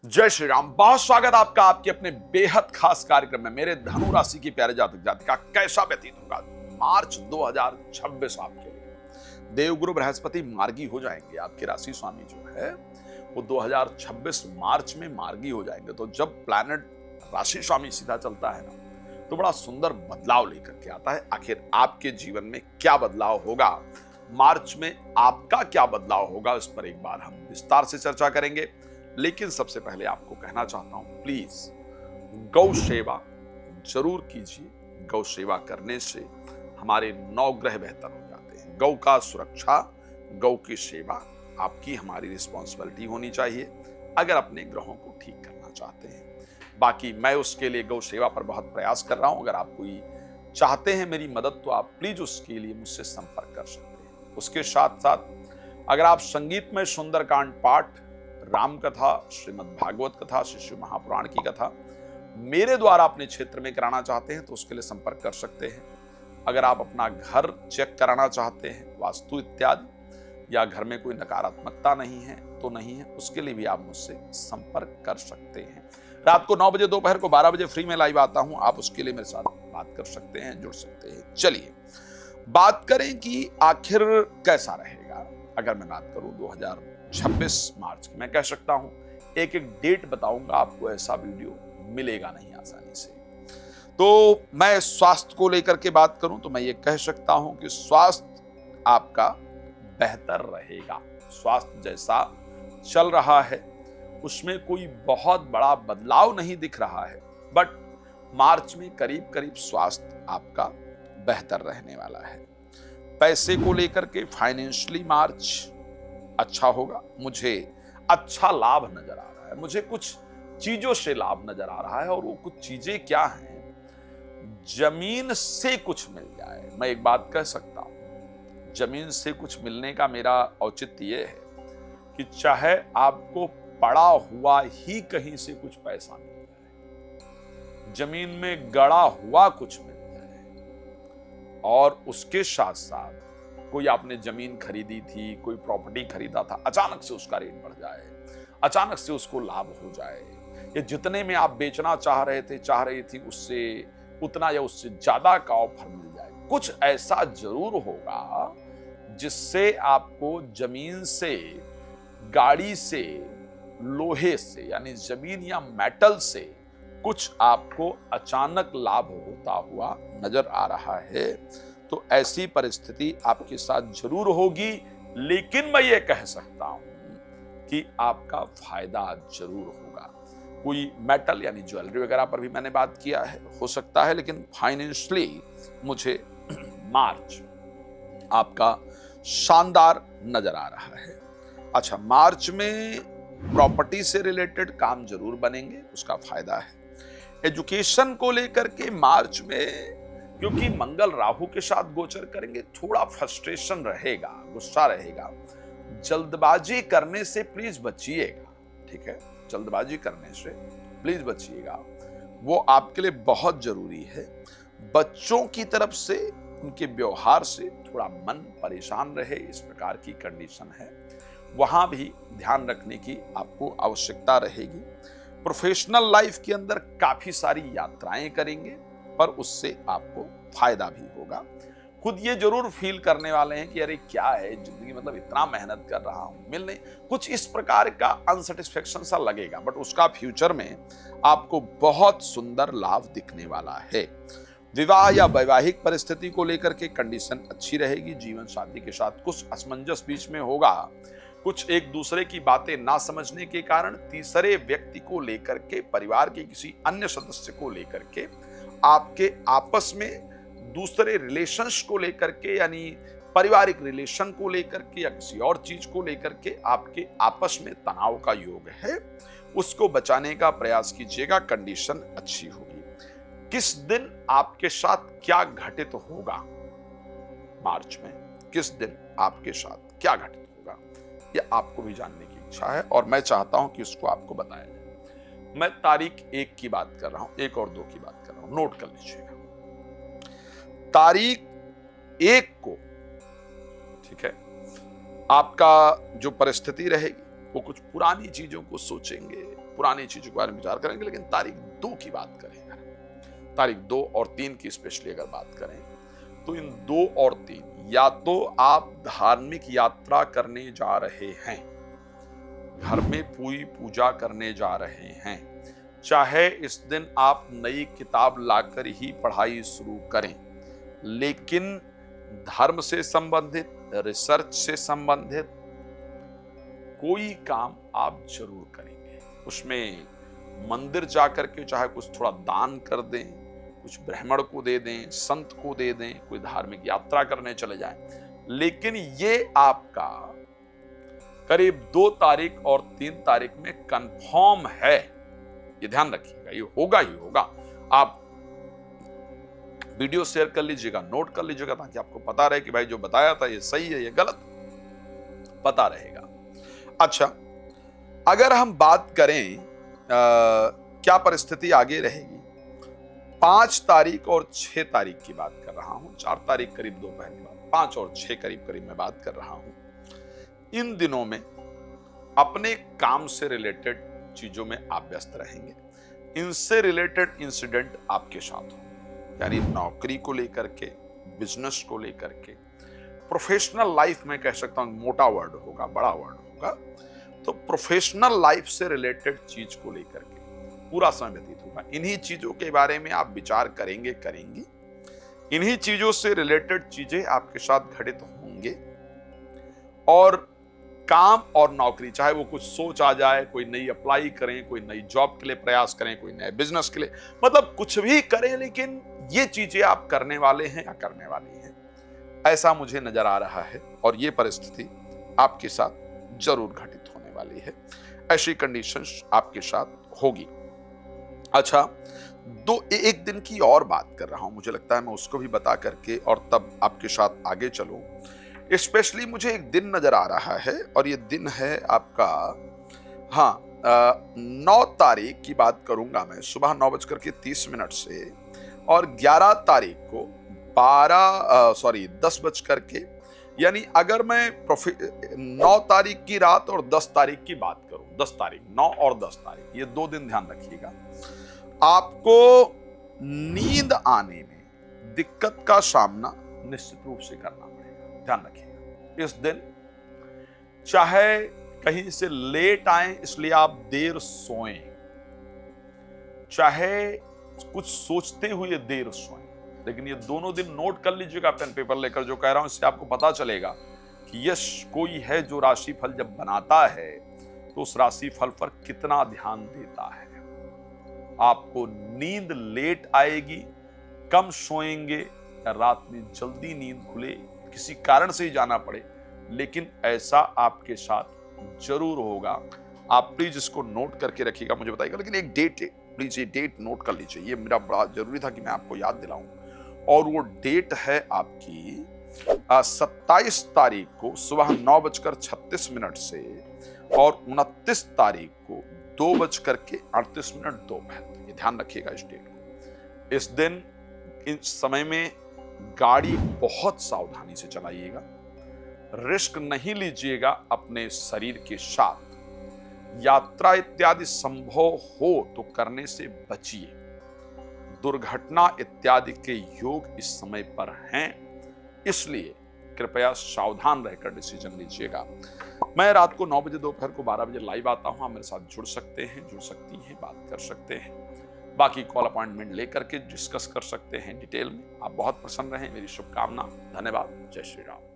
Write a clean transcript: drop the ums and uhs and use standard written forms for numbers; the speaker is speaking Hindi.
जय श्री राम। बहुत स्वागत आपका आपके अपने बेहद खास कार्यक्रम में। मेरे धनु राशि की प्यारे जातक जातिका कैसा व्यतीत होगा मार्च 2026 आपके लिए। देवगुरु बृहस्पति मार्गी हो जाएंगे। आपके राशि स्वामी जो है वो 2026 मार्च में मार्गी हो जाएंगे। तो जब प्लैनेट राशि स्वामी सीधा चलता है ना, तो बड़ा सुंदर बदलाव लेकर के आता है। आखिर आपके जीवन में क्या बदलाव होगा, मार्च में आपका क्या बदलाव होगा, इस पर एक बार हम विस्तार से चर्चा करेंगे। लेकिन सबसे पहले आपको कहना चाहता हूं, प्लीज गौ सेवा जरूर कीजिए। गौ सेवा करने से हमारे 9 ग्रह बेहतर हो जाते हैं। गौ का सुरक्षा, गौ की सेवा आपकी हमारी रिस्पॉन्सिबिलिटी होनी चाहिए अगर अपने ग्रहों को ठीक करना चाहते हैं। बाकी मैं उसके लिए गौ सेवा पर बहुत प्रयास कर रहा हूं। अगर आप कोई चाहते हैं मेरी मदद, तो आप प्लीज उसके लिए मुझसे संपर्क कर सकते हैं। उसके साथ साथ अगर आप संगीत में सुंदरकांड पाठ, राम कथा, श्रीमद् भागवत कथा, शिशु महापुराण की कथा मेरे द्वारा अपने क्षेत्र में कराना चाहते हैं तो उसके लिए संपर्क कर सकते हैं। अगर आप अपना घर चेक कराना चाहते हैं, वास्तु इत्यादि, या घर में कोई नकारात्मकता नहीं है तो नहीं है, उसके लिए भी आप मुझसे संपर्क कर सकते हैं। रात को 9 बजे, दोपहर को 12 बजे फ्री में लाइव आता हूं। आप उसके लिए मेरे साथ बात कर सकते हैं, जुड़ सकते हैं। चलिए बात करें कि आखिर कैसा रहेगा। अगर मैं बात करूं 2026 मार्च की, मैं कह सकता हूं एक एक डेट बताऊंगा आपको, ऐसा वीडियो मिलेगा नहीं आसानी से। तो मैं स्वास्थ्य को लेकर के बात करूं तो मैं ये कह सकता हूं कि स्वास्थ्य आपका बेहतर रहेगा। स्वास्थ्य जैसा चल रहा है उसमें कोई बहुत बड़ा बदलाव नहीं दिख रहा है, बट मार्च में करीब करीब स्वास्थ्य आपका बेहतर रहने वाला है। पैसे को लेकर के फाइनेंशियली मार्च अच्छा होगा। मुझे अच्छा लाभ नजर आ रहा है। मुझे कुछ चीजों से लाभ नजर आ रहा है, और वो कुछ चीजें क्या हैं, जमीन से कुछ मिल जाए। मैं एक बात कह सकता हूं, जमीन से कुछ मिलने का मेरा औचित्य ये है कि चाहे आपको पड़ा हुआ ही कहीं से कुछ पैसा मिल जाए, जमीन में गड़ा हुआ कुछ मिल जाए, और उसके साथ साथ कोई आपने जमीन खरीदी थी, कोई प्रॉपर्टी खरीदा था, अचानक से उसका रेट बढ़ जाए, अचानक से उसको लाभ हो जाए, या जितने में आप बेचना चाह रही थी उससे उतना या उससे ज्यादा का ऑफर मिल जाए। कुछ ऐसा जरूर होगा जिससे आपको जमीन से, गाड़ी से, लोहे से, यानी जमीन या मेटल से कुछ आपको अचानक लाभ होता हुआ नजर आ रहा है। तो ऐसी परिस्थिति आपके साथ जरूर होगी, लेकिन मैं ये कह सकता हूं कि आपका फायदा जरूर होगा। कोई मेटल यानी ज्वेलरी वगैरह पर भी मैंने बात किया है, हो सकता है, लेकिन फाइनेंशियली मुझे मार्च आपका शानदार नजर आ रहा है। अच्छा, मार्च में प्रॉपर्टी से रिलेटेड काम जरूर बनेंगे, उसका फायदा है। एजुकेशन को लेकर के मार्च में, क्योंकि मंगल राहु के साथ गोचर करेंगे, थोड़ा फ्रस्ट्रेशन रहेगा, गुस्सा रहेगा। जल्दबाजी करने से प्लीज बचिएगा, ठीक है? जल्दबाजी करने से प्लीज बचिएगा, वो आपके लिए बहुत जरूरी है। बच्चों की तरफ से, उनके व्यवहार से थोड़ा मन परेशान रहे, इस प्रकार की कंडीशन है। वहां भी ध्यान रखने की आपको आवश्यकता रहेगी। प्रोफेशनल लाइफ के अंदर काफी सारी यात्राएं करेंगे, पर उससे आपको फायदा भी होगा। खुद ये जरूर फील करने वाले हैं कि अरे क्या है जिंदगी, मतलब इतना मेहनत कर रहा हूं, मिल नहीं, कुछ इस प्रकार का अनसेटिस्फेक्शन सा लगेगा, बट उसका फ्यूचर में आपको बहुत सुंदर लाभ दिखने वाला है। विवाह या वैवाहिक परिस्थिति को लेकर के कंडीशन अच्छी रहेगी। जीवन साथी के साथ कुछ असमंजस बीच में होगा, कुछ एक दूसरे की बातें ना समझने के कारण तीसरे व्यक्ति को लेकर के, परिवार के किसी अन्य सदस्य को लेकर के, आपके आपस में दूसरे रिलेशंस को लेकर के, यानी पारिवारिक रिलेशन को लेकर के या किसी और चीज को लेकर के आपके आपस में तनाव का योग है, उसको बचाने का प्रयास कीजिएगा। कंडीशन अच्छी होगी। किस दिन आपके साथ क्या घटित होगा मार्च में, किस दिन आपके साथ क्या घटित होगा, यह आपको भी जानने की इच्छा है, और मैं चाहता हूं कि उसको आपको बताया जाए। मैं तारीख 1 की बात कर रहा हूं, 1 और 2 की बात कर रहा हूं, नोट कर लीजिएगा। तारीख 1 को, ठीक है, आपका जो परिस्थिति रहेगी वो कुछ पुरानी चीजों को सोचेंगे, पुरानी चीजों के बारे में विचार करेंगे, लेकिन तारीख 2 की बात करेंगे। तारीख 2 और 3 की स्पेशली अगर बात करें तो इन 2 और 3, या तो आप धार्मिक यात्रा करने जा रहे हैं, घर में पूरी पूजा करने जा रहे हैं, चाहे इस दिन आप नई किताब लाकर ही पढ़ाई शुरू करें, लेकिन धर्म से संबंधित, रिसर्च से संबंधित कोई काम आप जरूर करेंगे। उसमें मंदिर जाकर के चाहे कुछ थोड़ा दान कर दें, कुछ ब्राह्मण को दे दें, संत को दे दें, कोई धार्मिक यात्रा करने चले जाएं, लेकिन ये आपका करीब 2 तारीख और 3 तारीख में कंफर्म है। ये ध्यान रखिएगा, ये होगा ही होगा। आप वीडियो शेयर कर लीजिएगा, नोट कर लीजिएगा, ताकि आपको पता रहे कि भाई जो बताया था ये सही है, ये गलत, पता रहेगा। अच्छा, अगर हम बात करें क्या परिस्थिति आगे रहेगी, 5 तारीख और 6 तारीख की बात कर रहा हूं, 4 तारीख करीब दोपहर की बात, 5 और 6 करीब मैं बात कर रहा हूं। इन दिनों में अपने काम से रिलेटेड चीजों में आप व्यस्त रहेंगे। इनसे रिलेटेड इंसिडेंट आपके साथ हो, यानी नौकरी को लेकर के, बिजनेस को लेकर के, प्रोफेशनल लाइफ में कह सकता हूं, मोटा वर्ड होगा, बड़ा वर्ड होगा, तो प्रोफेशनल लाइफ से रिलेटेड चीज को लेकर के पूरा समय व्यतीत होगा। इन्हीं चीजों के बारे में आप विचार करेंगे, करेंगी। इन्हीं चीजों से रिलेटेड चीजें आपके साथ घटित होंगे, और काम और नौकरी, चाहे वो कुछ सोच आ जाए, कोई नई अप्लाई करें, कोई नई जॉब के लिए प्रयास करें, कोई नए बिजनेस के लिए, मतलब कुछ भी करें, लेकिन ये चीजें आप करने वाले हैं या करने वाली हैं, ऐसा मुझे नजर आ रहा है। और ये परिस्थिति आपके साथ जरूर घटित होने वाली है, ऐसी कंडीशंस आपके साथ होगी। अच्छा, एक दिन की और बात कर रहा हूं, मुझे लगता है मैं उसको भी बता करके और तब आपके साथ आगे चलूं। स्पेशली मुझे एक दिन नजर आ रहा है, और ये दिन है आपका 9 तारीख की बात करूंगा मैं, सुबह 9:30 से, और 11 तारीख को 10 बज करके, यानी अगर मैं 9 तारीख की रात और 10 तारीख की बात करूं, 10 तारीख, 9 और 10 तारीख, ये 2 दिन ध्यान रखिएगा, आपको नींद आने में दिक्कत का सामना निश्चित रूप से करना पड़ेगा। ध्यान रखिएगा, इस दिन चाहे कहीं से लेट आए इसलिए आप देर सोएं, चाहे कुछ सोचते हुए देर सोएं, लेकिन ये दोनों दिन नोट कर लीजिएगा पेन पेपर लेकर, जो कह रहा हूं इससे आपको पता चलेगा कि यश कोई है जो राशिफल जब बनाता है तो उस राशिफल पर कितना ध्यान देता है। आपको नींद लेट आएगी, कम सोएंगे, या रात में जल्दी नींद खुले, किसी कारण से ही जाना पड़े, लेकिन ऐसा आपके साथ जरूर होगा। आप प्लीज इसको नोट करके रखिएगा, मुझे बताइएगा। लेकिन एक डेट है, प्लीज ये डेट नोट कर लीजिए, ये मेरा बड़ा जरूरी था कि मैं आपको याद दिलाऊं। और वो डेट है आपकी 27 तारीख को सुबह 9:36 से, और 29 तारीख को 2:38 दोपहर। ये ध्यान रखिएगा इस डेट को। इस दिन, इस समय में गाड़ी बहुत सावधानी से चलाइएगा, रिस्क नहीं लीजिएगा अपने शरीर के साथ, यात्रा इत्यादि संभव हो तो करने से बचिए, दुर्घटना इत्यादि के योग इस समय पर हैं, इसलिए कृपया सावधान रहकर डिसीजन लीजिएगा। मैं रात को 9 बजे, दोपहर को 12 बजे लाइव आता हूं, आप मेरे साथ जुड़ सकते हैं, जुड़ सकती हैं, बात कर सकते हैं, बाकी कॉल अपॉइंटमेंट लेकर के डिस्कस कर सकते हैं डिटेल में। आप बहुत प्रसन्न रहें, मेरी शुभकामना। धन्यवाद। जय श्री राम।